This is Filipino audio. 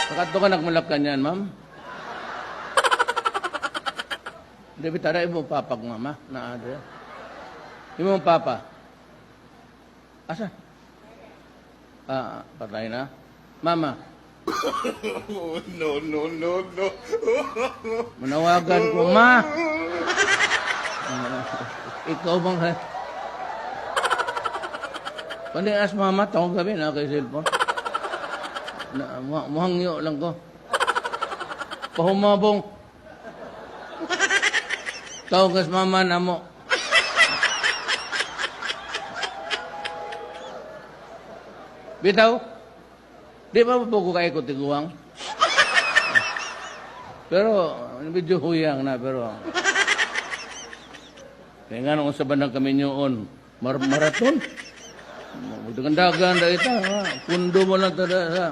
Nakato ka nagmalakan yan, ma'am? Hindi, bitara, imo papag, mama. Naada. Imo papa. Asa? Patay na. Mama. No. Manawagan ko, ma. Ikaw bang... Pandias, mama, taong gabi na kay cellphone. Muhangyo lang ko. Pahumabong. Tawagas mama na mo. Bitaw, di ba po ko kayo tiguang? Pero, medyo huyang na, pero... Kaya nga nung usaban ng kami nyoon, maraton. Magdagandagan da ita, pundo mo lang tada sa...